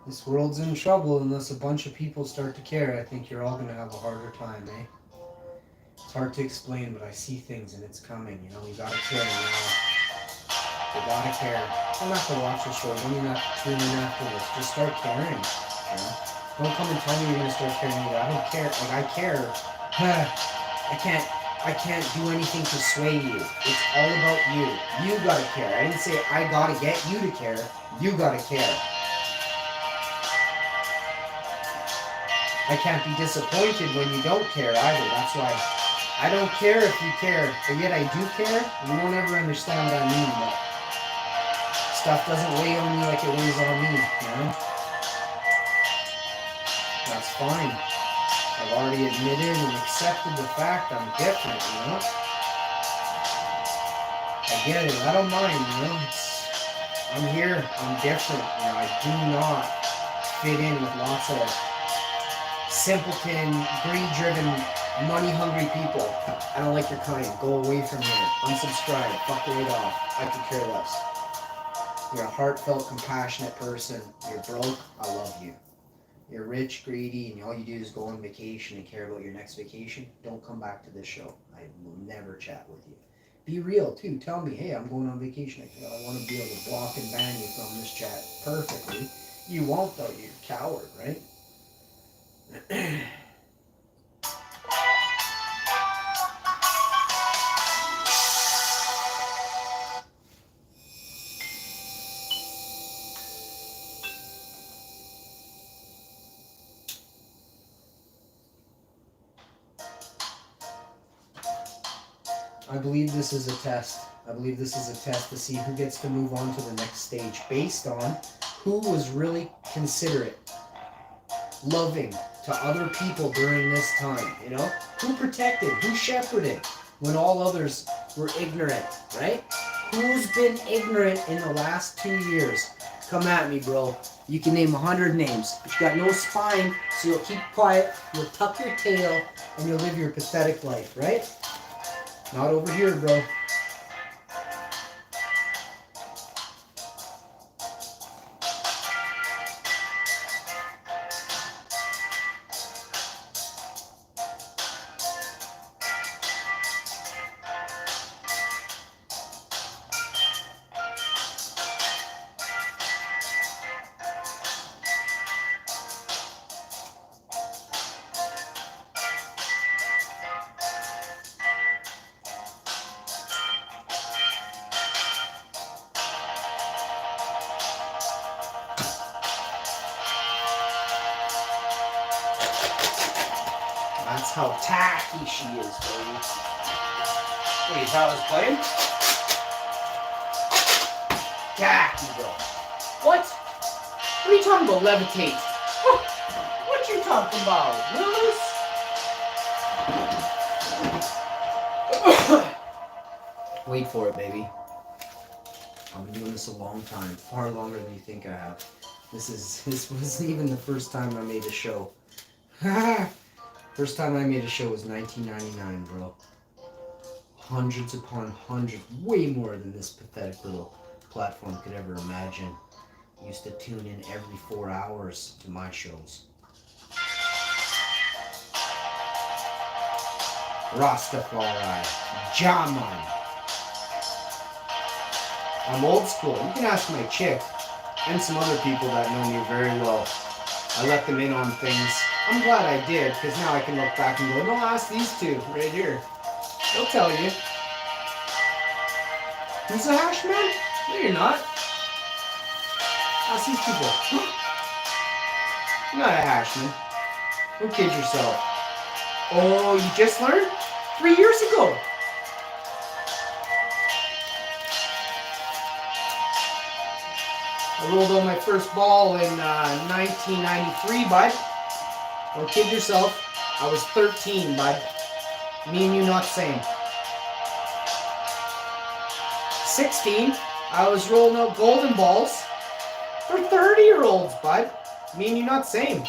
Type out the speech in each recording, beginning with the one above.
This world's in trouble unless a bunch of people start to care. I think you're all going to have a harder time, eh? It's hard to explain, but I see things and it's coming. You know, you got to care now. You got to care. You don't have to watch the show. You don't even have to tune in after this. Just start caring. You know? Don't come and tell me you're going to start caring either. I don't care. Like, I care. I can't do anything to sway you. It's all about you. You got to care. I didn't say I got to get you to care. You got to care. I can't be disappointed when you don't care either. That's why I don't care if you care, but yet I do care. You won't ever understand what I mean, but stuff doesn't weigh on me like it weighs on me, you know? That's fine. I've already admitted and accepted the fact I'm different, you know? I get it. I don't mind, you know? I'm here. I'm different. You know, I do not fit in with lots of simpleton, greed-driven, money-hungry people. I don't like your kind. Go away from here. Unsubscribe. Fuck right off. I could care less. You're a heartfelt, compassionate person. You're broke. I love you. You're rich, greedy, and all you do is go on vacation and care about your next vacation. Don't come back to this show. I will never chat with you. Be real, too. Tell me, hey, I'm going on vacation. I want to be able to block and ban you from this chat perfectly. You won't, though. You're a coward, right? I believe this is a test. I believe this is a test to see who gets to move on to the next stage based on who was really considerate, loving to other people during this time, you know? Who protected, who shepherded when all others were ignorant, right? Who's been ignorant in the last 2 years? Come at me, bro. You can name 100 names, but you got no spine, so you'll keep quiet, you'll tuck your tail, and you'll live your pathetic life, right? Not over here, bro. That's how tacky she is, baby. Wait, how I was playing? Tacky, bro. What? What are you talking about, levitate? What you talking about, Willis? Wait for it, baby. I've been doing this a long time, far longer than you think I have. This wasn't even the first time I made a show. First time I made a show was 1999, bro. Hundreds upon hundreds, way more than this pathetic little platform could ever imagine. Used to tune in every 4 hours to my shows. Rastafari, Jaman. I'm old school. You can ask my chick and some other people that know me very well. I let them in on things. I'm glad I did, because now I can look back and go, no, ask these two right here. They'll tell you. Who's a hash man? No, you're not. Ask these people. You're not a hash man. Don't kid yourself. Oh, you just learned? 3 years ago. I rolled out my first ball in 1993, bud. Don't kid yourself. I was 13, bud. Me and you not same. 16, I was rolling out golden balls for 30-year-olds, bud. Me and you not same.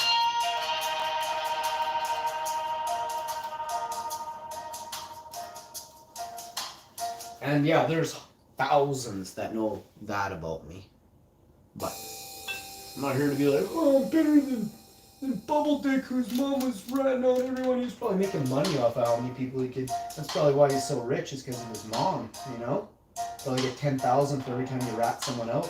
And yeah, there's thousands that know that about me. But I'm not here to be like, oh, I'm better than Bubble Dick, whose mom was ratting out everyone. He's probably making money off how many people he could. That's probably why he's so rich, is because of his mom, you know? Probably get 10,000 for every time you rat someone out.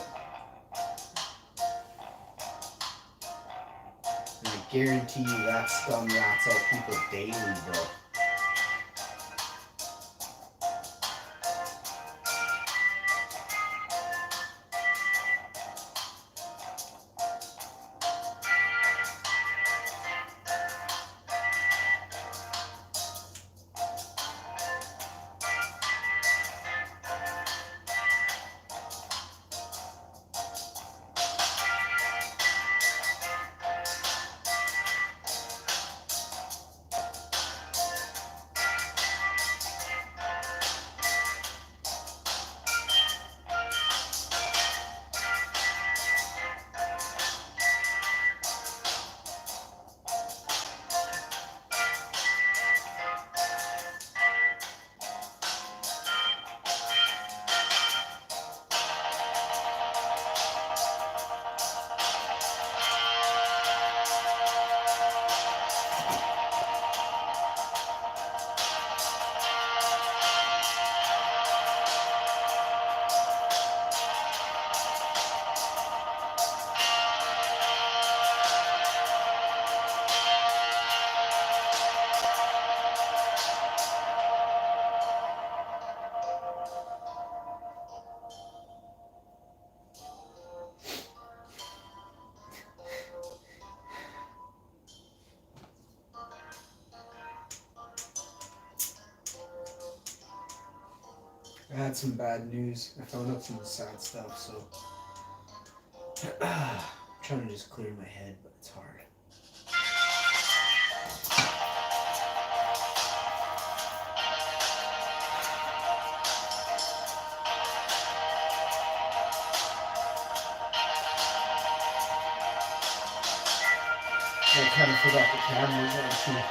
And I guarantee you that scum rats out people daily, bro. I had some bad news. I found out some sad stuff, so I'm trying to just clear my head, but it's hard. I kind of forgot the cameras on too.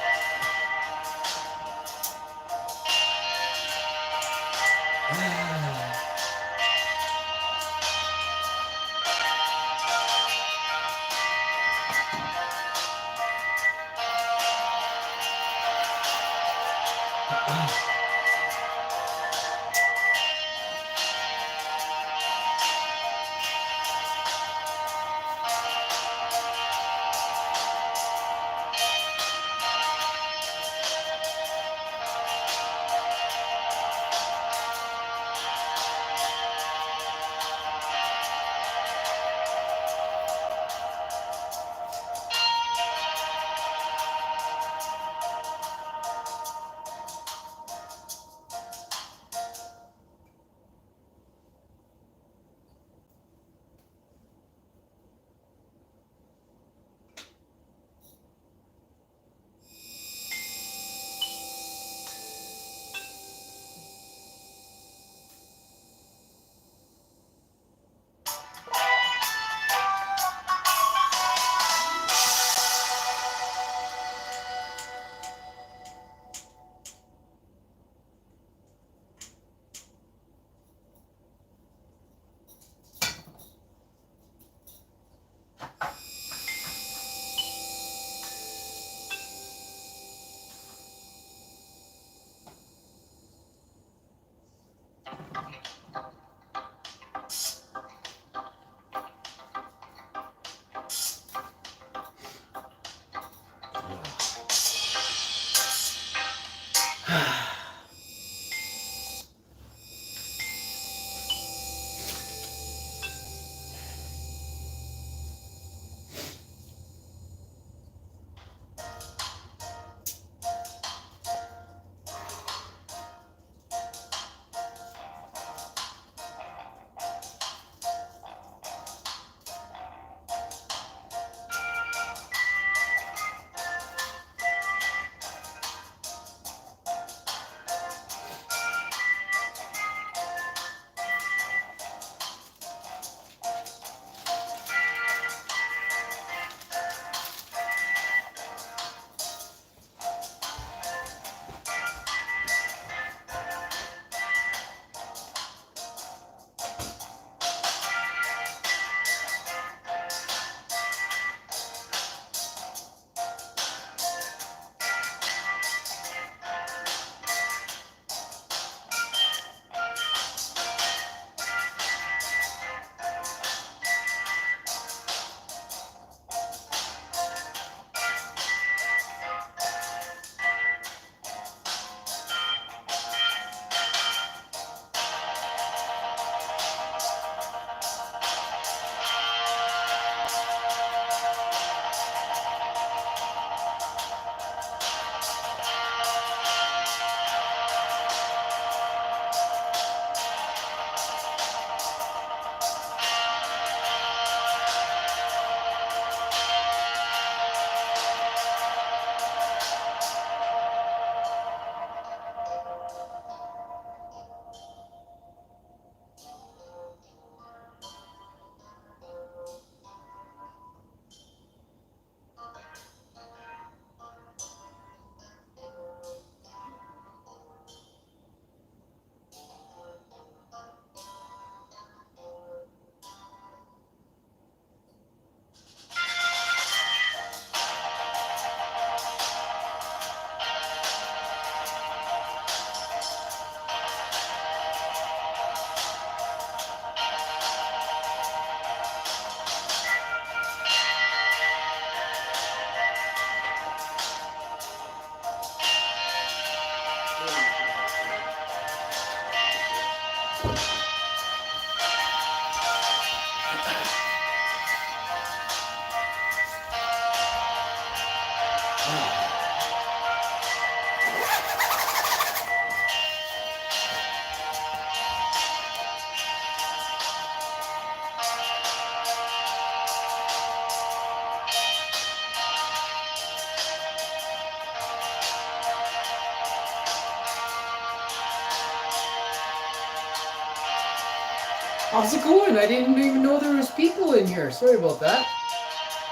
How's it going? I didn't even know there was people in here. Sorry about that.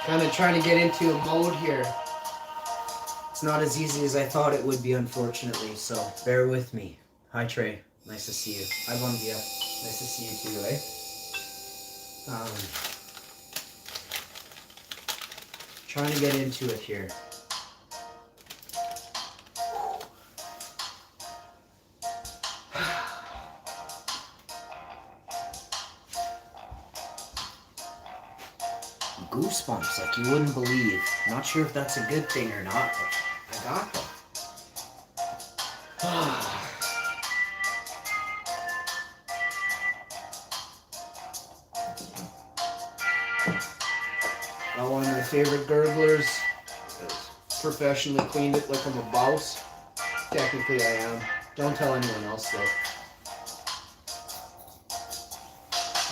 Kind of trying to get into a mode here. It's not as easy as I thought it would be, unfortunately, so bear with me. Hi, Trey. Nice to see you. Hi, Bundia. Nice to see you too, eh? Trying to get into it here. Goosebumps like you wouldn't believe. Not sure if that's a good thing or not, but I got them. Not one of my favorite gurglers. Professionally cleaned it like I'm a boss. Technically I am. Don't tell anyone else though.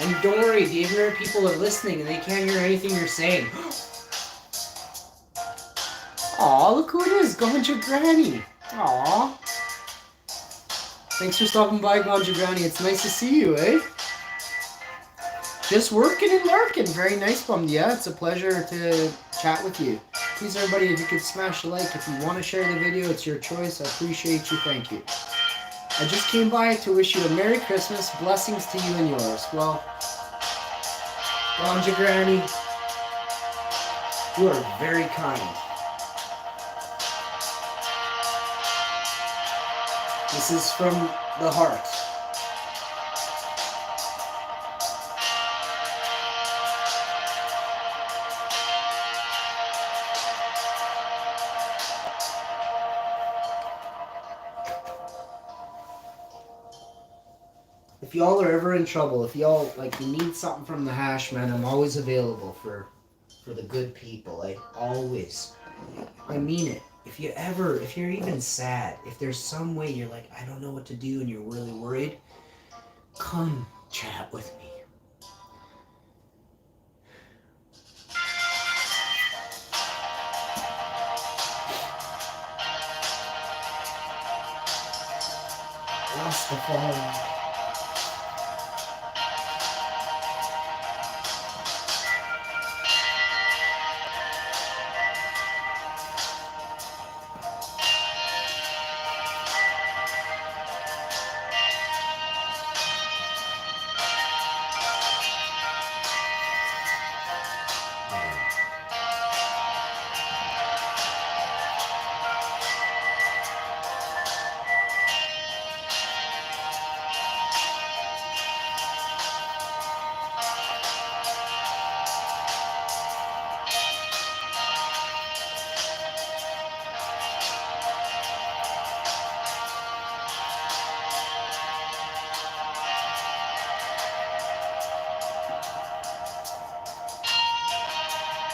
And don't worry, the ignorant people are listening and they can't hear anything you're saying. Aw, look who it is, Ganja Granny. Aw. Thanks for stopping by, Ganja Granny. It's nice to see you, eh? Just working and lurking. Very nice, Bum. Yeah, it's a pleasure to chat with you. Please, everybody, if you could smash a like. If you want to share the video, it's your choice. I appreciate you. Thank you. I just came by to wish you a Merry Christmas. Blessings to you and yours. Well, Ganja Granny, you are very kind. This is from the heart. If y'all are ever in trouble, if y'all you need something from the hash, man, I'm always available for the good people. Always. I mean it. If you're even sad, if there's some way you're like, I don't know what to do and you're really worried, come chat with me. Rastafari.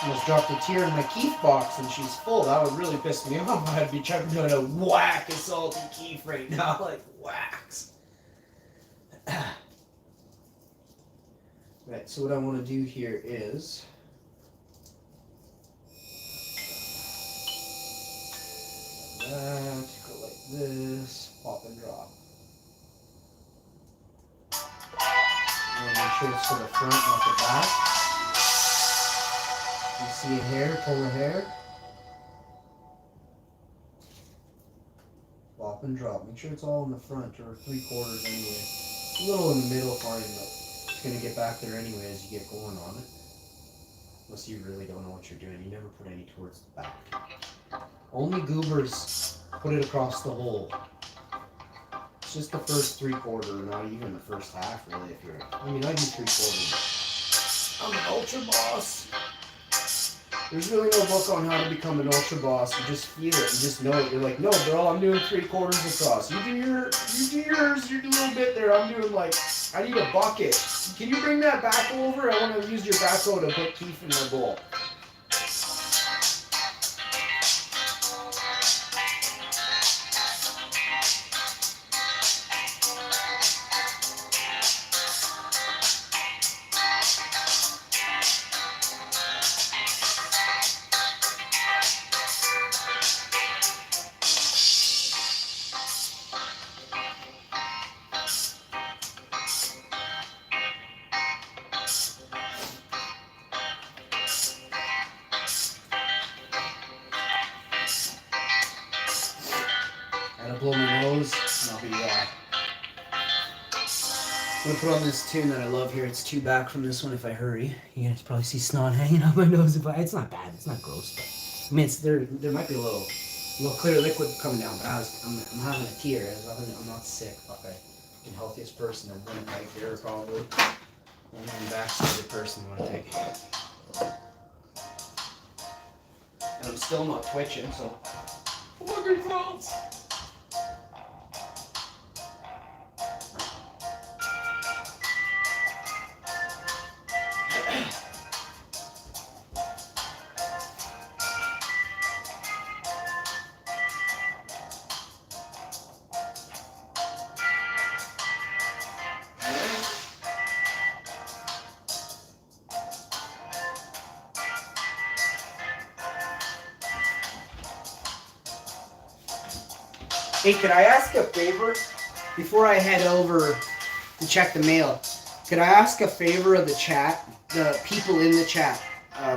Almost dropped a tear in my keef box and she's full. That would really piss me off. I'd be trying to whack a salty keef right now, like wax. Right, so what I want to do here is that, go like this, pop and drop. I want to make sure it's to the front, not the back. You see a hair, pull a hair. Pop and drop. Make sure it's all in the front or 3/4 anyway. A little in the middle, fine, but it's going to get back there anyway as you get going on it. Unless you really don't know what you're doing. You never put any towards the back. Only goobers put it across the hole. It's just the first 3/4, not even the first half really. I do 3/4. I'm an ultra boss. There's really no book on how to become an ultra boss. You just feel it. You just know it. You're like, no, bro, I'm doing 3/4 across. You do yours. You do a little bit there. I'm doing I need a bucket. Can you bring that back over? I want to use your backhoe to put keef in my bowl. Gotta blow my nose, and I'll be I'm gonna put on this tune that I love here. It's two back from this one if I hurry. You guys probably see snot hanging out my nose if it's not bad, it's not gross, but I mean there might be a little clear liquid coming down, but I'm having a tear. I'm not sick. Fuck, I'm the healthiest person I've been right here probably. Only vaccinated person when I take. And I'm still not twitching, so fucking close. Hey, could I ask a favor before I head over to check the mail? Could I ask a favor of the chat, the people in the chat,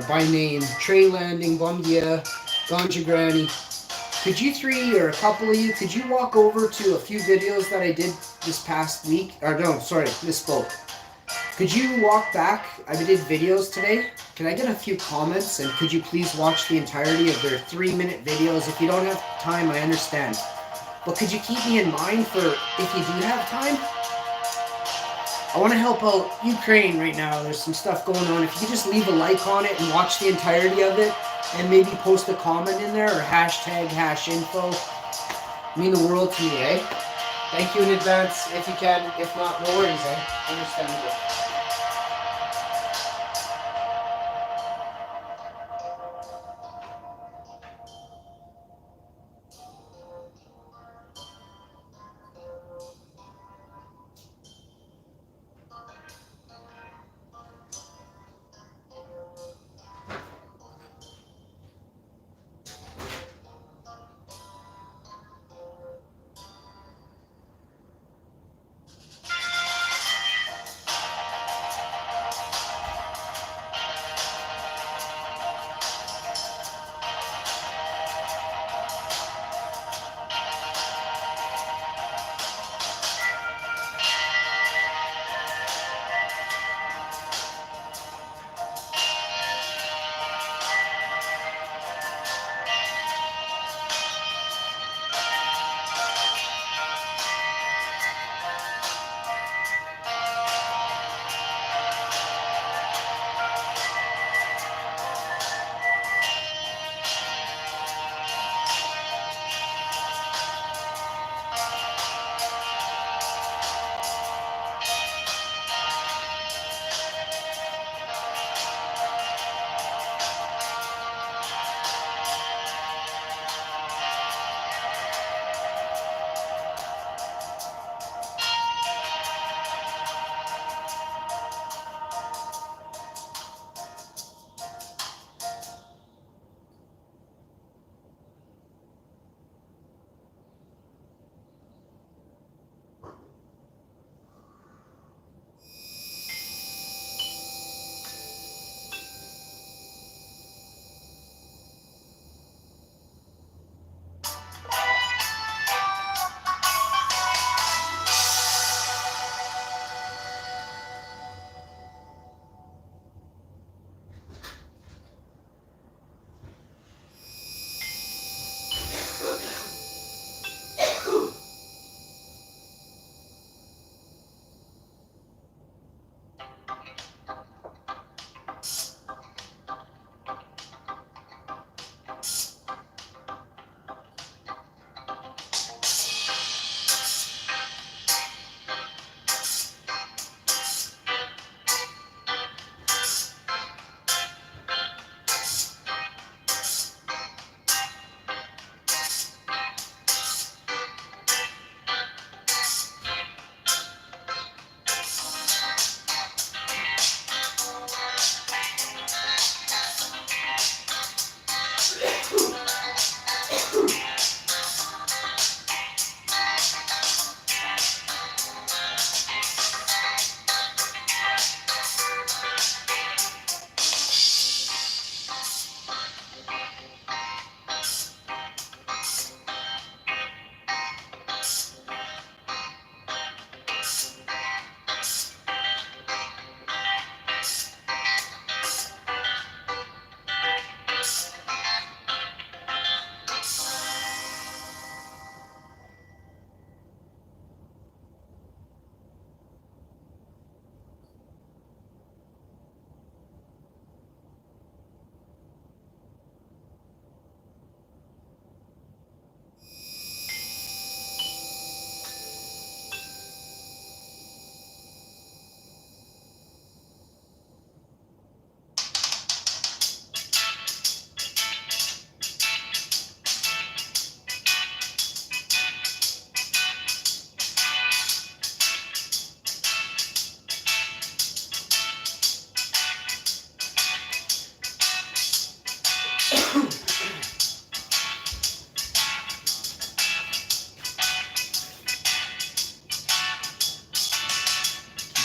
by name, Trey Landing, Bumdia, Ganja Granny? Could you three, or a couple of you, could you walk over to a few videos that I did this past week? Or no, sorry, misspoke. Could you walk back? I did videos today. Can I get a few comments? And could you please watch the entirety of their 3-minute videos? If you don't have time, I understand. But could you keep me in mind for if you do have time? I want to help out Ukraine right now. There's some stuff going on. If you could just leave a like on it and watch the entirety of it, and maybe post a comment in there or hashtag #info. Mean the world to me, eh? Thank you in advance if you can. If not, no worries, eh? Understandable.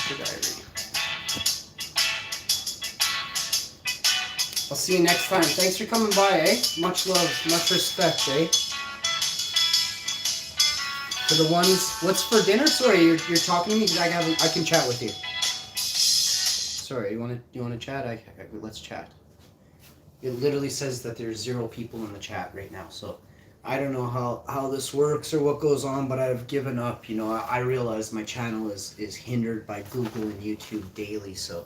Dumpster Diary. I'll see you next time. Thanks for coming by, eh? Much love, much respect, eh? For the ones, what's for dinner? Sorry, you're talking to me because I can chat with you. Sorry, you want to chat? Let's chat. It literally says that there's 0 people in the chat right now, so I don't know how this works or what goes on, but I've given up. You know, I realize my channel is hindered by Google and YouTube daily, so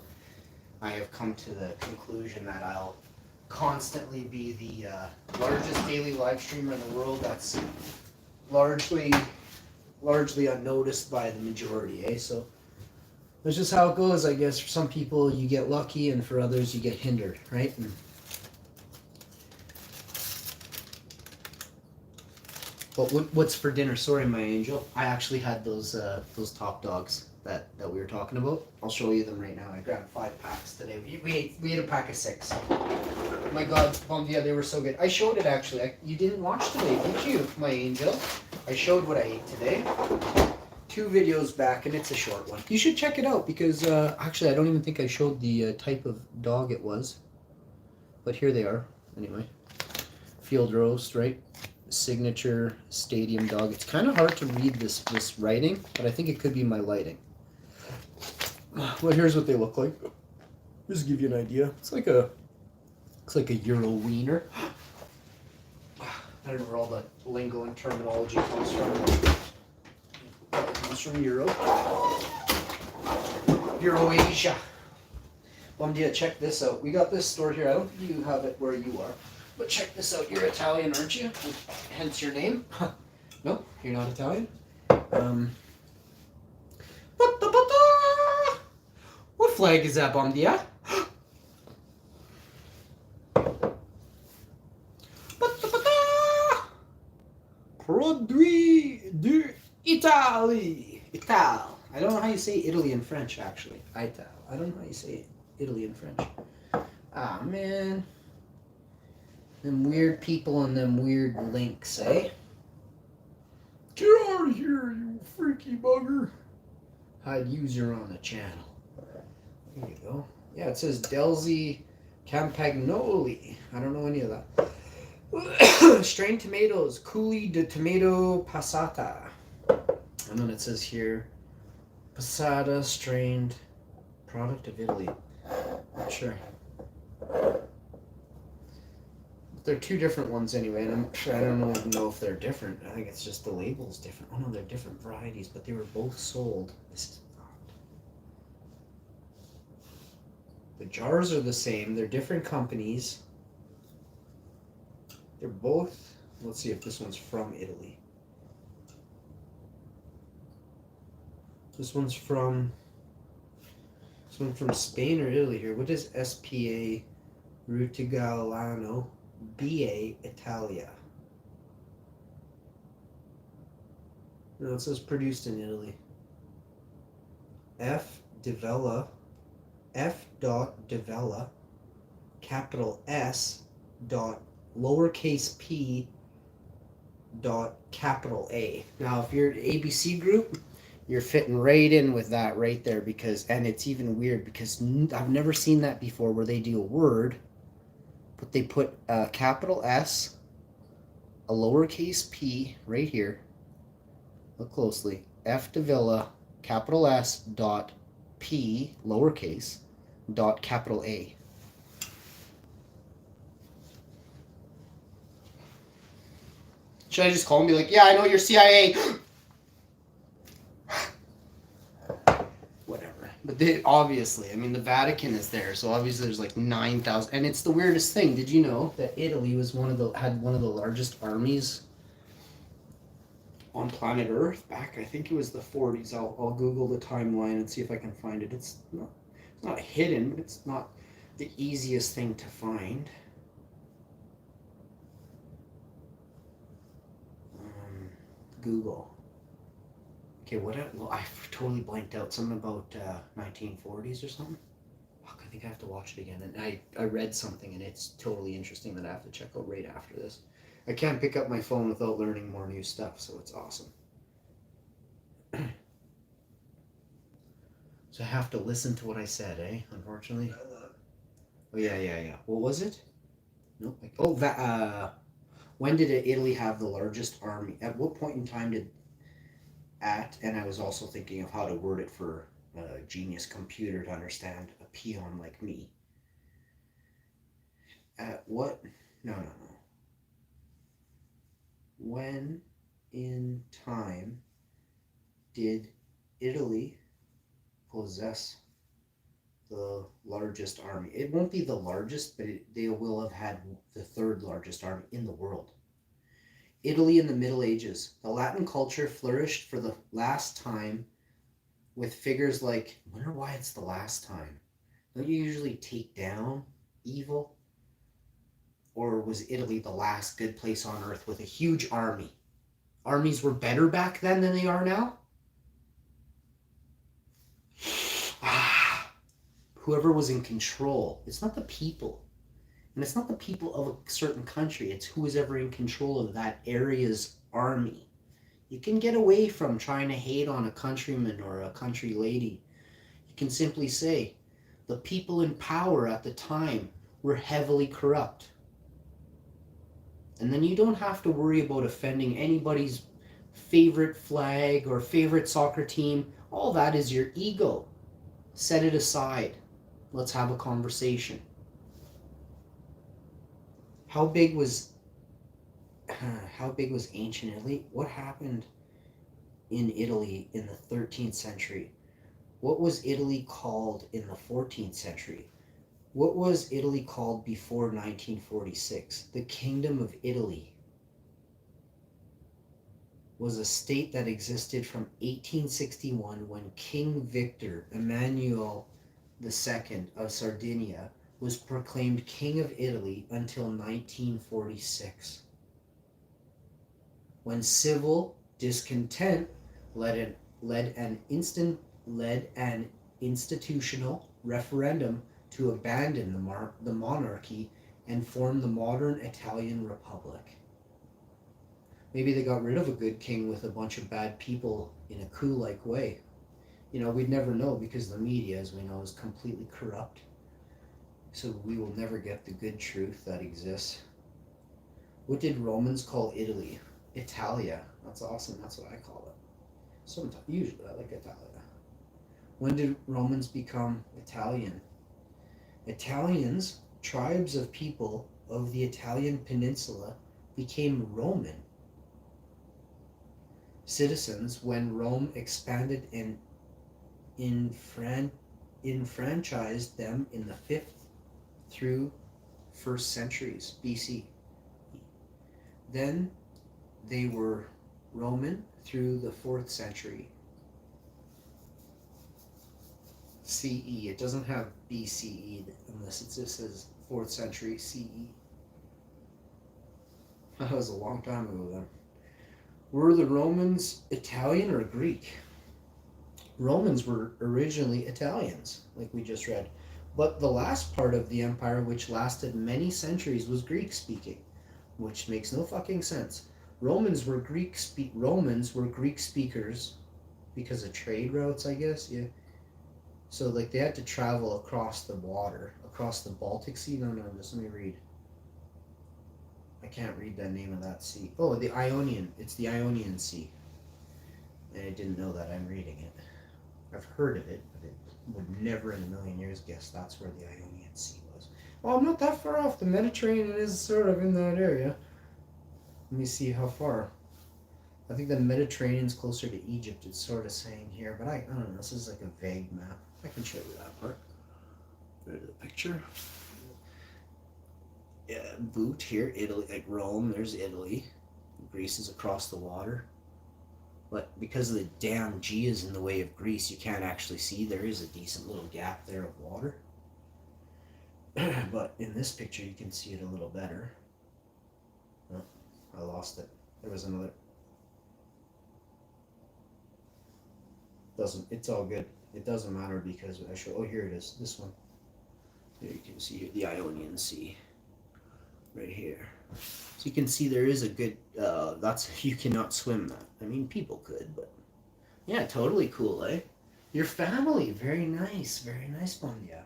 I have come to the conclusion that I'll constantly be the largest daily live streamer in the world. That's largely unnoticed by the majority, eh? So that's just how it goes, I guess. For some people, you get lucky, and for others, you get hindered, right? But what's for dinner? Sorry, my angel. I actually had those top dogs that we were talking about. I'll show you them right now. I grabbed 5 packs today. We ate a pack of 6. My God, yeah, they were so good. I showed it actually. You didn't watch today, did you, my angel? I showed what I ate today. 2 videos back, and it's a short one. You should check it out because actually I don't even think I showed the type of dog it was. But here they are. Anyway, field roast, right? Signature stadium dog. It's kind of hard to read this writing, but I think it could be my lighting. Well, here's what they look like. Just to give you an idea. It's like a Euro wiener. I don't know where all the lingo and terminology comes from. It comes from Europe. Eurasia. Bomdia, check this out. We got this store here. I don't think you have it where you are. But check this out. You're Italian, aren't you? Hence your name. No, you're not Italian. What flag is that, Bomdia? Produit d'Italie. Ital. I don't know how you say Italy in French, actually. Ital. I don't know how you say Italy in French. Ah, man. Them weird people and them weird links, eh? Get out of here, you freaky bugger. Hide user on the channel. There you go. Yeah, it says Delzi Campagnoli. I don't know any of that. Strained tomatoes, Coulis de Tomato Passata. And then it says here, Passata strained product of Italy. Not sure. They're 2 different ones anyway, and I'm sure I don't know if they're different. I think it's just the label's different. Oh no, they're different varieties, but they were both sold. This is odd. The jars are the same. They're different companies. They're both. Let's see if this one's from Italy. This one's from Spain or Italy here. What is SPA Rutigalano? BA Italia. No, it says produced in Italy. Devella, capital S dot lowercase p dot capital A. Now, if you're an ABC group, you're fitting right in with that right there and it's even weird because I've never seen that before where they do a word. But they put a capital S, a lowercase p right here. Look closely. F Davila, capital S dot P, lowercase, dot capital A. Should I just call and be like, yeah, I know you're CIA. But obviously, I mean, the Vatican is there, so obviously there's like 9,000. And it's the weirdest thing. Did you know that Italy was had one of the largest armies on planet Earth back? I think it was the 40s. I'll Google the timeline and see if I can find it. It's not hidden, but it's not the easiest thing to find. Google. Okay, well, I totally blanked out. Something about 1940s or something. Fuck, I think I have to watch it again. And I read something, and it's totally interesting that I have to check out right after this. I can't pick up my phone without learning more new stuff, so it's awesome. So I have to listen to what I said, eh? Unfortunately. Oh yeah. What was it? Nope. Oh, when did Italy have the largest army? At what point in time did and I was also thinking of how to word it for a genius computer to understand a peon like me. At what? No. When in time did Italy possess the largest army? It won't be the largest, but they will have had the third largest army in the world. Italy in the Middle Ages. The Latin culture flourished for the last time with figures like, I wonder why it's the last time. Don't you usually take down evil? Or was Italy the last good place on earth with a huge army? Armies were better back then than they are now? Whoever was in control. It's not the people. And it's not the people of a certain country. It's who is ever in control of that area's army. You can get away from trying to hate on a countryman or a country lady. You can simply say, the people in power at the time were heavily corrupt. And then you don't have to worry about offending anybody's favorite flag or favorite soccer team. All that is your ego. Set it aside. Let's have a conversation. How big was ancient Italy? What happened in Italy in the 13th century? What was Italy called in the 14th century? What was Italy called before 1946? The Kingdom of Italy was a state that existed from 1861 when King Victor Emmanuel II of Sardinia was proclaimed King of Italy until 1946. When civil discontent led an institutional referendum to abandon the monarchy and form the modern Italian Republic. Maybe they got rid of a good king with a bunch of bad people in a coup-like way. We'd never know because the media, as we know, is completely corrupt. So we will never get the good truth that exists. What did Romans call Italy? Italia. That's awesome. That's what I call it. Sometimes, usually I like Italia. When did Romans become Italian? Italians, tribes of people of the Italian peninsula, became Roman citizens when Rome expanded and enfranchised them in the 5th through 1st centuries BC. Then they were Roman through the 4th century CE. It doesn't have BCE unless it just says 4th century CE. That was a long time ago then. Were the Romans Italian or Greek? Romans were originally Italians, like we just read. But the last part of the empire, which lasted many centuries, was Greek speaking, which makes no fucking sense. Romans were Greek speakers because of trade routes, I guess. Yeah. So like they had to travel across the water, across the Baltic Sea. No, just let me read. I can't read the name of that sea. Oh, the Ionian. It's the Ionian Sea. And I didn't know that. I'm reading it. I've heard of it, but it would never in a million years guess that's where the Ionian Sea was. Well, I'm not that far off. The Mediterranean is sort of in that area. Let me see how far. I think the Mediterranean's closer to Egypt, it's sort of saying here, but I don't know. This is like a vague map. I can show you that part. Go to the picture. Yeah, boot here, Italy, like Rome, there's Italy. Greece is across the water. But because of the damn G is in the way of Greece, you can't actually see. There is a decent little gap there of water. But in this picture, you can see it a little better. Oh, I lost it. There was another. It's all good. It doesn't matter because I show. Oh, here it is. This one. There you can see the Ionian Sea. Right here. So you can see there is a good, you cannot swim that. I mean, people could, but yeah, totally cool, eh? Your family, very nice, Mondia.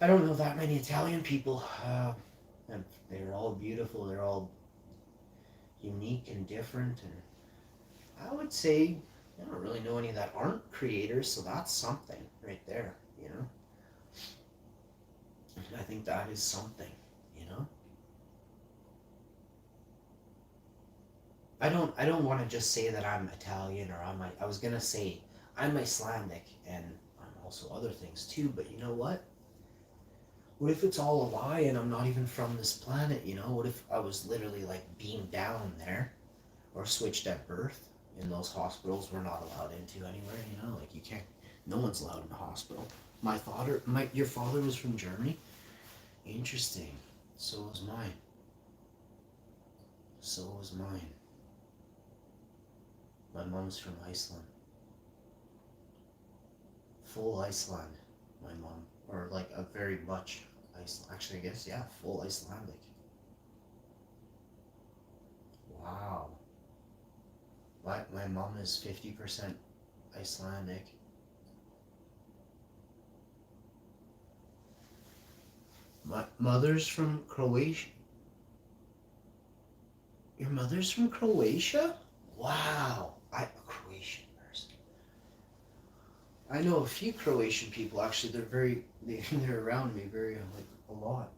I don't know that many Italian people, and they're all beautiful. They're all unique and different, and I would say I don't really know any that aren't creators, so that's something right there. You know, I think that is something. You know, I don't want to just say that I'm Italian or I was gonna say I'm Icelandic and I'm also other things too. But you know what? What if it's all a lie and I'm not even from this planet? You know, what if I was literally like beamed down there or switched at birth in those hospitals we're not allowed into anywhere? You know, like you can't. No one's allowed in the hospital. Your father was from Germany. Interesting. So was mine. So was mine. My mom's from Iceland. Full Iceland. My mom, or like a very much Iceland. Actually, I guess yeah, full Icelandic. Wow. My mom is 50% Icelandic. My mother's from Croatia. Your mother's from Croatia? Wow. I'm a Croatian person. I know a few Croatian people actually. They're around me very like a lot.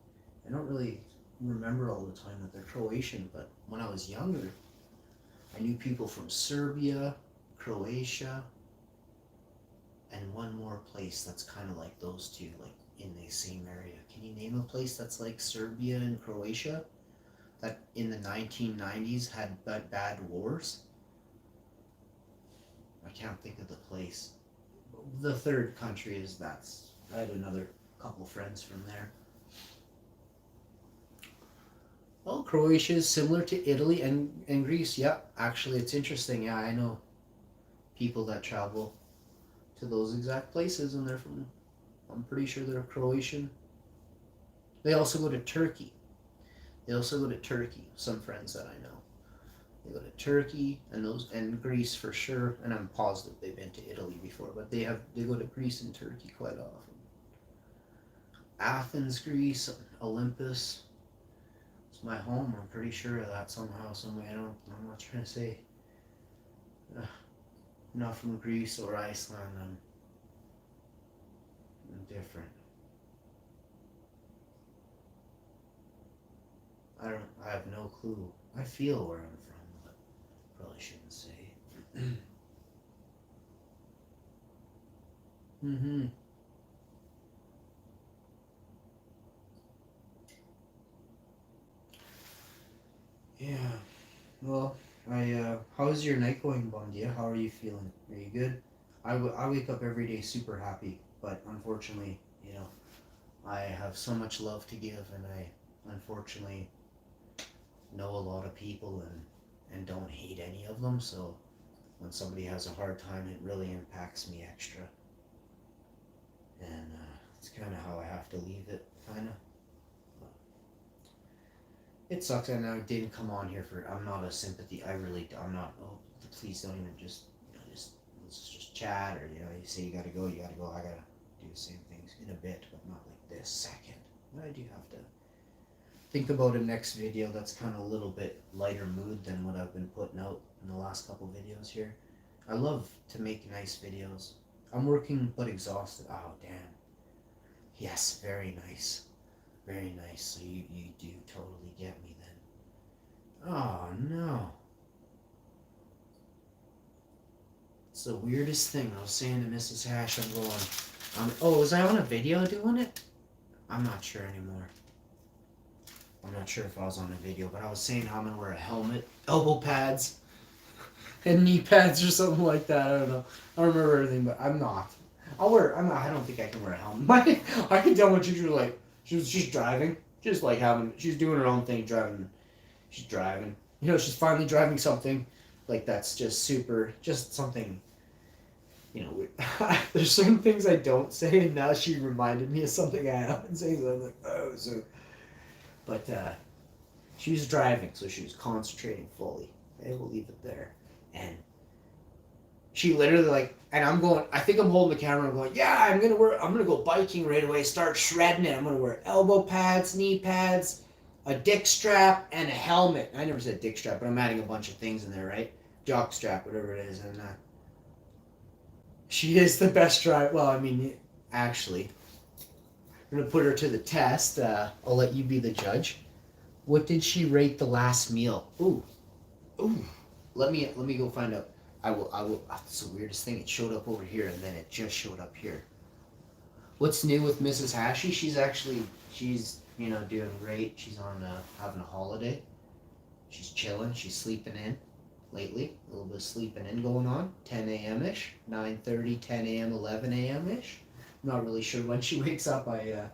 I don't really remember all the time that they're Croatian, but when I was younger, I knew people from Serbia, Croatia, and one more place that's kind of like those two, like in the same area. Can you name a place that's like Serbia and Croatia that in the 1990s had bad wars? I can't think of the place. The third country is that's. I had another couple friends from there. Well, Croatia is similar to Italy and Greece. Yeah, actually, it's interesting. Yeah, I know people that travel to those exact places, and they're from. I'm pretty sure they're Croatian. They also go to Turkey. Some friends that I know. They go to Turkey and Greece for sure, and I'm positive they've been to Italy before, but they go to Greece and Turkey quite often. Athens, Greece, Olympus. It's my home. I'm pretty sure of that somehow, some way. I'm not trying to say. I'm not from Greece or Iceland. I'm different. I have no clue. I feel where I'm from, but probably shouldn't say. Mm-hmm. Yeah. Well, how's your night going, Bondia? How are you feeling? Are you good? I wake up every day super happy, but unfortunately, you know, I have so much love to give, and I unfortunately know a lot of people and don't hate any of them, so when somebody has a hard time, it really impacts me extra. And it's kind of how I have to leave it, kind of. It sucks, and I didn't come on here for. I'm not a sympathy. I'm not. Oh, please don't even just. Just let's just chat, or you say you gotta go, you gotta go. I gotta do the same things in a bit, but not like this second. But I do have to think about a next video that's kind of a little bit lighter mood than what I've been putting out in the last couple videos here. I love to make nice videos. I'm working but exhausted. Oh damn. Yes, very nice. Very nice. So you do totally get me then. Oh no. It's the weirdest thing. I was saying to Mrs. Hash, I'm going, oh, was I on a video doing it? I'm not sure anymore. I'm not sure if I was on a video, but I was saying how I'm going to wear a helmet, elbow pads, and knee pads or something like that. I don't know. I don't remember everything, but I'm not. I don't think I can wear a helmet. I can tell when she's like, she's driving. Just like she's doing her own thing, driving. She's driving. She's finally driving something. Like that's just something. There's certain things I don't say, and now she reminded me of something I haven't said. So I'm like, oh, so. But she was driving, so she was concentrating fully. Okay, we'll leave it there. And She literally like, and I'm going. I think I'm holding the camera. I'm going. Yeah, I'm gonna go biking right away. Start shredding it. I'm gonna wear elbow pads, knee pads, a dick strap, and a helmet. I never said dick strap, but I'm adding a bunch of things in there, right? Jock strap, whatever it is, and she is the best driver. Well, I mean, actually, I'm gonna put her to the test. I'll let you be the judge. What did she rate the last meal? Ooh. Let me go find out. I will. That's the weirdest thing. It showed up over here, and then it just showed up here. What's new with Mrs. Hashi? She's doing great. She's on having a holiday. She's chilling. She's sleeping in lately. A little bit of sleeping in going on. 10 a.m. ish, 9:30, 10 a.m., 11 a.m. ish. I'm not really sure when she wakes up. I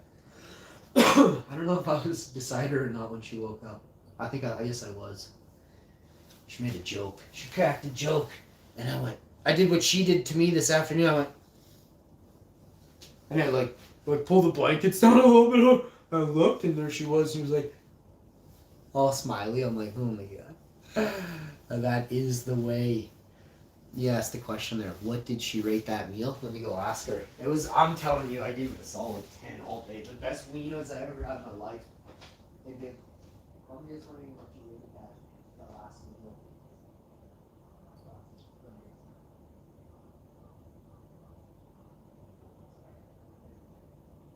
don't know if I was beside her or not when she woke up. Yes, I was. She made a joke. She cracked a joke. And I did what she did to me this afternoon. And I pulled the blankets down a little bit. I looked and there she was. She was like, all smiley. I'm like, oh my God. That is the way. You asked the question there. What did she rate that meal? Let me go ask her. I'm telling you, I gave it a solid 10 all day. The best wieners I ever had in my life. Hey, babe. I'm just wondering what you rated that last meal.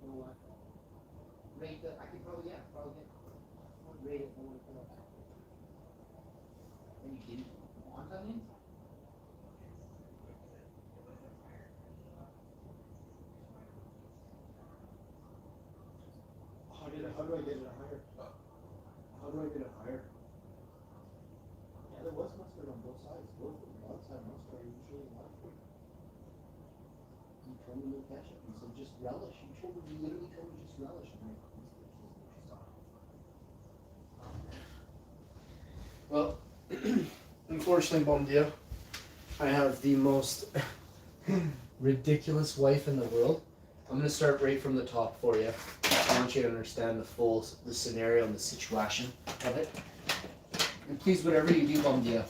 You know what? I could probably get rate it more than that. And you didn't want onions? How do I get it higher? How do I get it higher? Yeah, there was mustard on both sides. Both outside mustard I usually like. You told me no ketchup. You said just relish. You literally told me just relish. Well, unfortunately, bon Dieu, I have the most ridiculous wife in the world. I'm going to start right from the top for you. I want you to understand the scenario and the situation of it. And please, whatever you do, bon Dieu.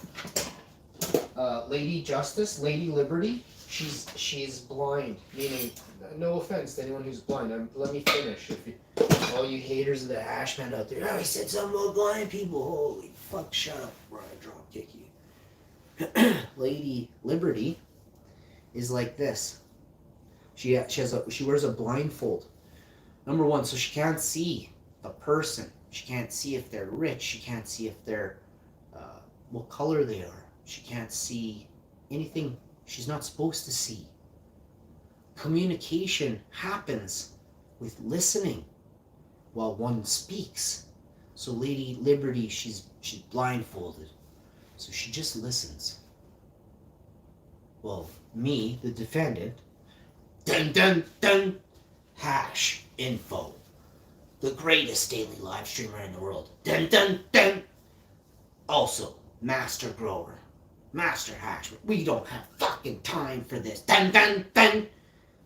Lady Justice, Lady Liberty, she's blind. Meaning, no offense to anyone who's blind. Let me finish. All you haters of the Ashman out there, I said something about blind people. Holy fuck, shut up before I drop kick you. Lady Liberty is like this. She wears a blindfold. Number one, so she can't see the person. She can't see if they're rich. She can't see if they're what color they are. She can't see anything she's not supposed to see. Communication happens with listening while one speaks. So Lady Liberty, she's blindfolded. So she just listens. Well, me, the defendant, dun dun dun, hash info. The greatest daily live streamer in the world. Dun dun dun. Also, master grower. Master hash. We don't have fucking time for this. Dun dun dun.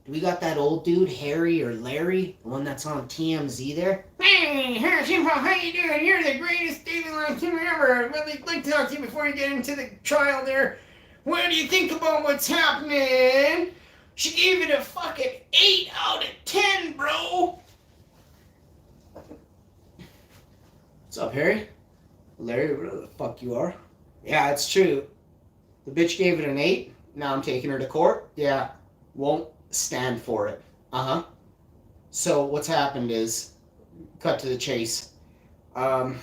Do we got that old dude, Harry or Larry? The one that's on TMZ there? Hey, Hash Info, how you doing? You're the greatest daily live streamer ever. I'd really like to talk to you before you get into the trial there. What do you think about what's happening? She gave it a fucking 8 out of 10, bro. What's up, Harry? Larry, whatever the fuck you are. Yeah, it's true. The bitch gave it an 8. Now I'm taking her to court. Yeah, won't stand for it. So what's happened is, cut to the chase. I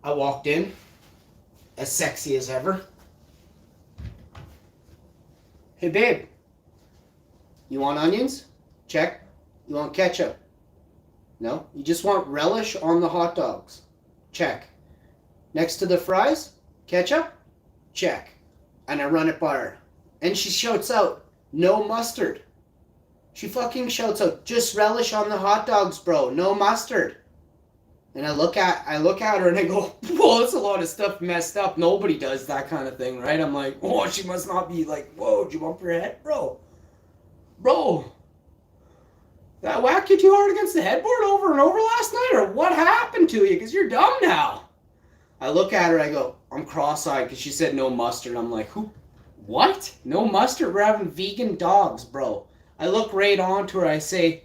walked in, as sexy as ever. Hey babe, you want onions? Check. You want ketchup? No? You just want relish on the hot dogs? Check. Next to the fries? Ketchup? Check. And I run it by her. And she shouts out, no mustard. She fucking shouts out, just relish on the hot dogs, bro. No mustard. And I look at her and I go, whoa, that's a lot of stuff messed up. Nobody does that kind of thing, right? I'm like, oh, she must not be like, whoa, did you bump your head? Bro, that whacked you too hard against the headboard over and over last night? Or what happened to you? Because you're dumb now. I look at her, I go, I'm cross-eyed because she said no mustard. I'm like, who What? No mustard? We're having vegan dogs, bro. I look right onto her. I say,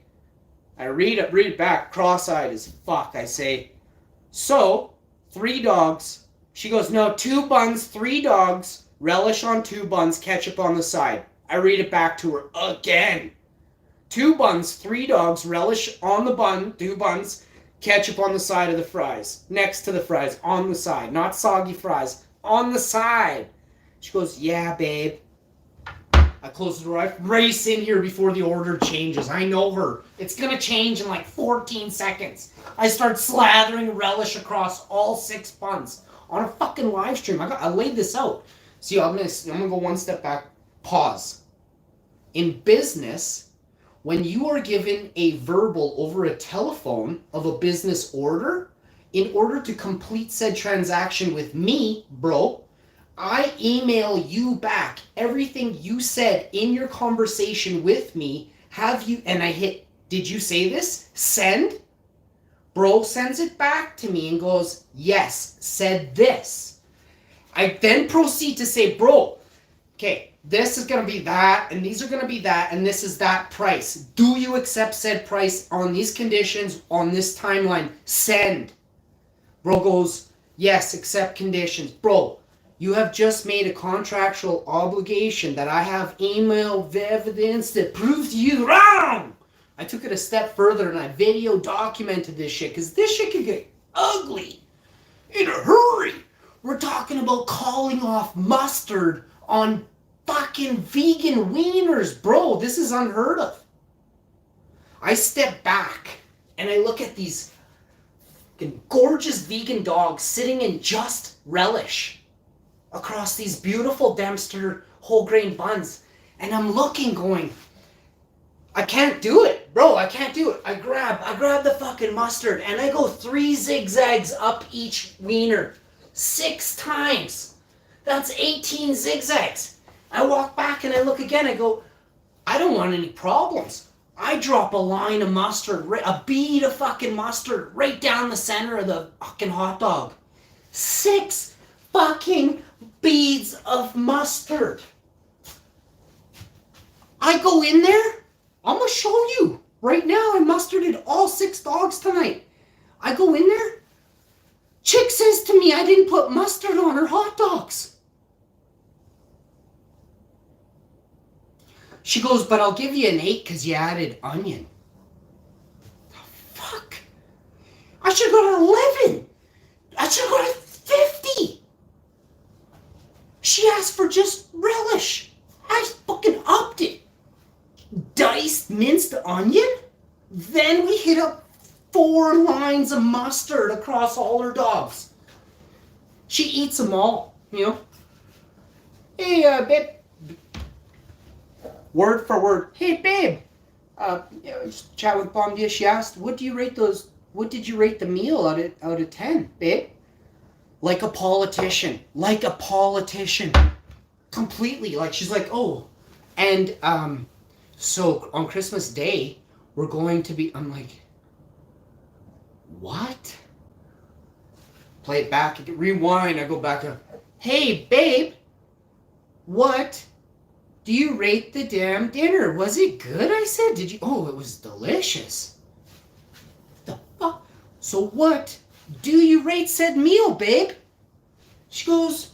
I read it back, cross-eyed as fuck. I say, so, 3 dogs. She goes, no, 2 buns, 3 dogs, relish on 2 buns, ketchup on the side. I read it back to her again. 2 buns, 3 dogs, relish on the bun, 2 buns, ketchup on the side of the fries. Next to the fries, on the side. Not soggy fries, on the side. She goes, yeah, babe. I close the door. I race in here before the order changes. I know her. It's going to change in like 14 seconds. I start slathering relish across all 6 buns on a fucking live stream. I laid this out. See, I'm gonna go one step back. Pause. In business, when you are given a verbal over a telephone of a business order, in order to complete said transaction with me, bro, I email you back everything you said in your conversation with me. And I hit, did you say this? Send. Bro sends it back to me and goes, yes, said this. I then proceed to say, bro, okay, this is going to be that, and these are going to be that, and this is that price. Do you accept said price on these conditions, on this timeline? Send. Bro goes, yes, accept conditions. Bro, you have just made a contractual obligation that I have email evidence that proves to you wrong. I took it a step further and I video documented this shit because this shit could get ugly in a hurry. We're talking about calling off mustard on fucking vegan wieners, bro. This is unheard of. I step back and I look at these gorgeous vegan dogs sitting in just relish across these beautiful Dempster whole grain buns. And I'm looking going, I can't do it, bro. I can't do it. I grab the fucking mustard and I go 3 zigzags up each wiener 6 times. That's 18 zigzags. I walk back and I look again. I go, I don't want any problems. I drop a line of mustard, a bead of fucking mustard right down the center of the fucking hot dog. 6 fucking beads of mustard. I go in there. I'm going to show you. Right now, I mustarded all 6 dogs tonight. I go in there. Chick says to me, I didn't put mustard on her hot dogs. She goes, but I'll give you an 8 because you added onion. The fuck? I should go to 11. I should go to 50. She asked for just relish. I fucking upped it. Diced minced onion? Then we hit up 4 lines of mustard across all her dogs. She eats them all, you know. Hey, babe. Word for word. Hey, babe. Just chat with Bomdia. She asked, what did you rate the meal out of 10, babe? Like a politician. Like a politician. Completely. Like, she's like, oh. And, so on Christmas Day, we're going to be, I'm like, what? Play it back, rewind, I go back to, hey, babe, what do you rate the damn dinner? Was it good? I said, oh, it was delicious. The fuck? So what do you rate said meal, babe? She goes,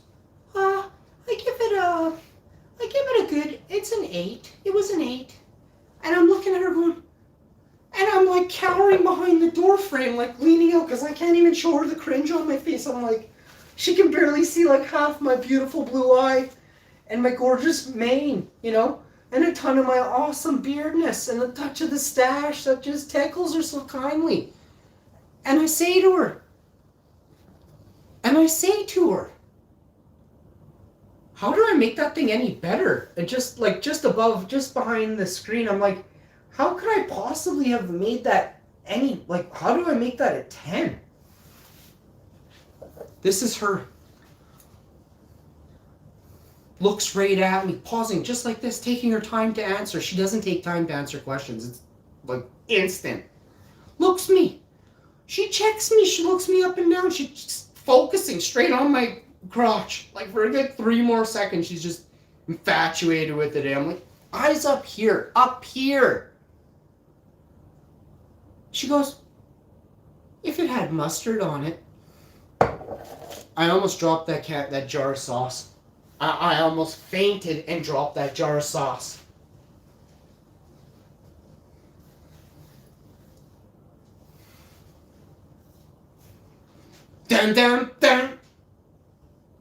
I give it a good, it's an 8. It was an 8. And I'm looking at her going, and I'm like cowering behind the door frame, like leaning out, because I can't even show her the cringe on my face. I'm like, she can barely see like half my beautiful blue eye and my gorgeous mane, you know, and a ton of my awesome beardness and a touch of the stash that just tickles her so kindly. And I say to her, how do I make that thing any better? And just behind the screen, I'm like, how could I possibly have made that how do I make that a 10? This is her. Looks right at me, pausing just like this, taking her time to answer. She doesn't take time to answer questions. It's like instant. Looks me. She checks me. She looks me up and down. She's focusing straight on my crotch. Like for a good 3 more seconds, she's just Infatuated with it. I'm like, eyes up here, up here. She goes, if it had mustard on it. I almost dropped that jar of sauce. I almost fainted and dropped that jar of sauce. Dun dun dun.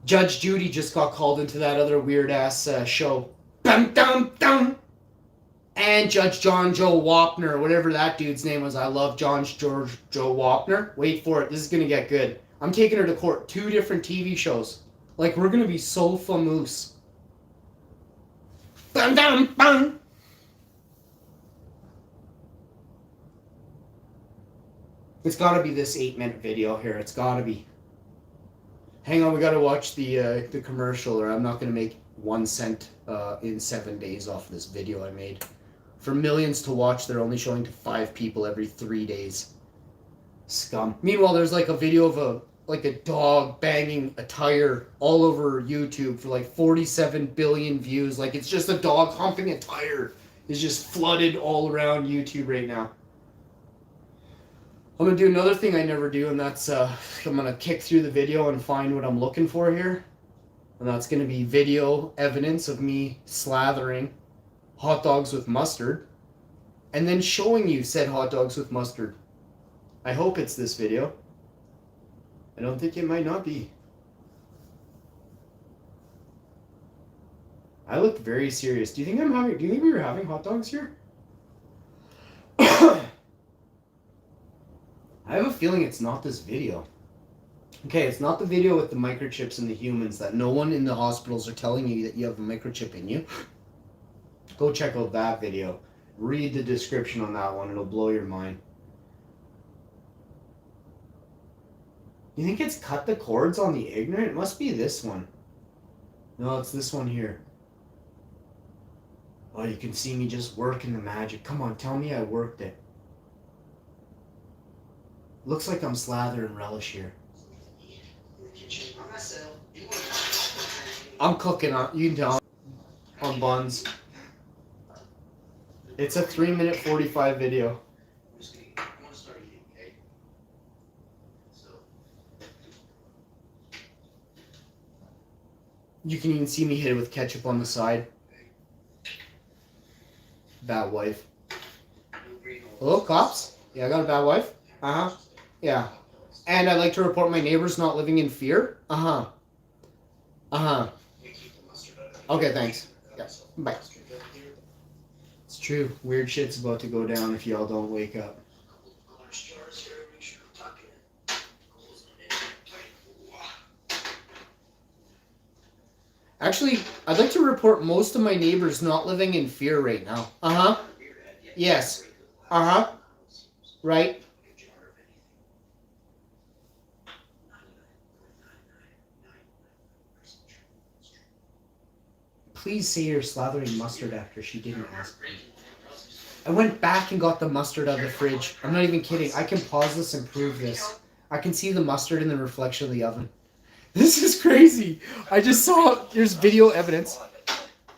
Judge Judy just got called into that other weird ass show. Dun dun dun. And Judge John Joe Wapner, whatever that dude's name was. I love Joe Wapner. Wait for it. This is gonna get good. I'm taking her to court. 2 different TV shows. Like, we're gonna be so famous. Dun dun dun. It's gotta be this 8-minute video here. It's gotta be. Hang on, we gotta watch the commercial, or I'm not gonna make 1 cent in 7 days off this video I made. For millions to watch, they're only showing to 5 people every 3 days. Scum. Meanwhile, there's like a video of a dog banging a tire all over YouTube for like 47 billion views. Like, it's just a dog humping a tire. It's just flooded all around YouTube right now. I'm going to do another thing I never do, and that's I'm going to kick through the video and find what I'm looking for here. And that's going to be video evidence of me slathering hot dogs with mustard and then showing you said hot dogs with mustard. I hope it's this video. I don't think it might not be. I look very serious. Do you think we were having hot dogs here? I have a feeling it's not this video. Okay, it's not the video with the microchips and the humans that no one in the hospitals are telling you that you have a microchip in you. Go check out that video. Read the description on that one. It'll blow your mind. You think it's cut the cords on the ignorant? It must be this one. No, it's this one here. Oh, you can see me just working the magic. Come on, tell me I worked it. Looks like I'm slathering relish here. I'm cooking on, you can tell, on buns. It's a 3-minute 45 video. You can even see me hit it with ketchup on the side. Bad wife. Hello, cops? Yeah, I got a bad wife. Uh-huh. Yeah. And I'd like to report my neighbors not living in fear. Uh-huh. Uh-huh. Okay, thanks. Yeah. Bye. It's true. Weird shit's about to go down if y'all don't wake up. Actually, I'd like to report most of my neighbors not living in fear right now. Uh-huh. Yes. Uh-huh. Right. Please say you're slathering mustard after she didn't ask me. I went back and got the mustard out of the fridge. I'm not even kidding. I can pause this and prove this. I can see the mustard in the reflection of the oven. This is crazy. I just saw, there's video evidence.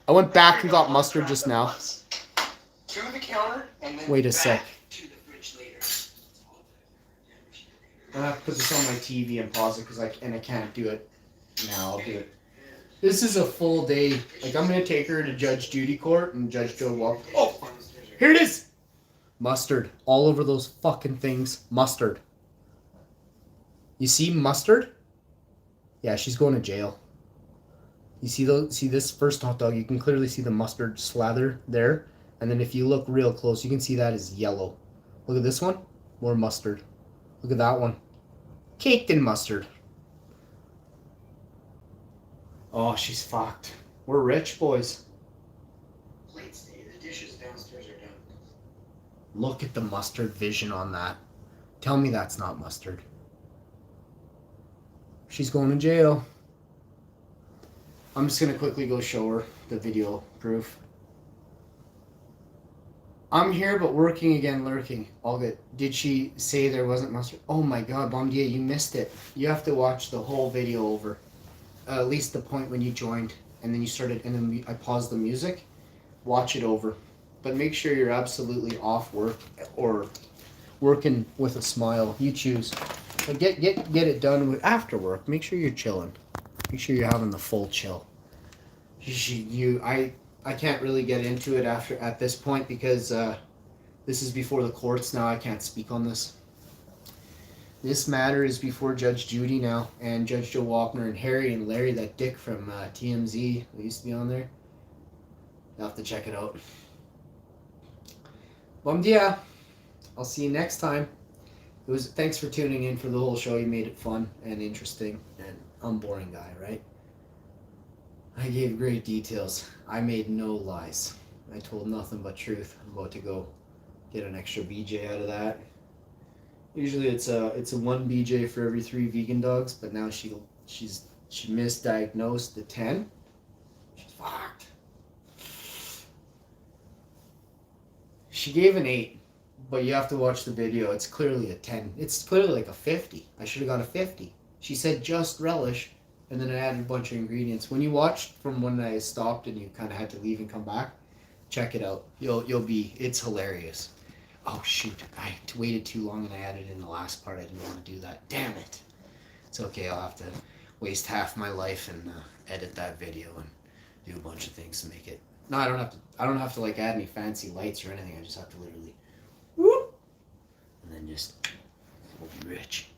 I went back and got mustard just now. Wait a sec. I have to put this on my TV and pause it because I can't do it now. I'll do it. This is a full day. Like, I'm going to take her to Judge Judy Court and Judge Joe Walk. Oh, here it is. Mustard. All over those fucking things. Mustard. You see mustard? Yeah, she's going to jail. You see this first hot dog? You can clearly see the mustard slather there. And then if you look real close, you can see that is yellow. Look at this one. More mustard. Look at that one. Caked in mustard. Oh, she's fucked. We're rich, boys. Plates, the dishes downstairs are done. Look at the mustard vision on that. Tell me that's not mustard. She's going to jail. I'm just going to quickly go show her the video proof. I'm here, but working again, lurking. All good. Did she say there wasn't mustard? Oh my god, Bomdia, you missed it. You have to watch the whole video over. At least the point when you joined. and then and then I pause the music, watch it over. But make sure you're absolutely off work or working with a smile. You choose. But get it done after work. Make sure you're chilling. Make sure you're having the full chill. I can't really get into it at this point because this is before the courts now. I can't speak on this. This matter is before Judge Judy now, and Judge Joe Walkner and Harry and Larry, that dick from TMZ who used to be on there. You'll have to check it out. Bum dia. I'll see you next time. Thanks for tuning in for the whole show. You made it fun and interesting, and I'm a boring guy, right? I gave great details. I made no lies. I told nothing but truth. I'm about to go get an extra BJ out of that. Usually it's a 1 BJ for every 3 vegan dogs, but now she misdiagnosed the 10. She's fucked. She gave an 8, but you have to watch the video. It's clearly a 10. It's clearly like a 50. I should have got a 50. She said just relish, and then I added a bunch of ingredients. When you watched from when I stopped and you kind of had to leave and come back, check it out. It's hilarious. Oh shoot, I waited too long and I added in the last part. I didn't want to do that. Damn it. It's okay, I'll have to waste half my life and edit that video and do a bunch of things to make it. No, I don't have to like add any fancy lights or anything. I just have to literally whoop, and then just we'll be rich.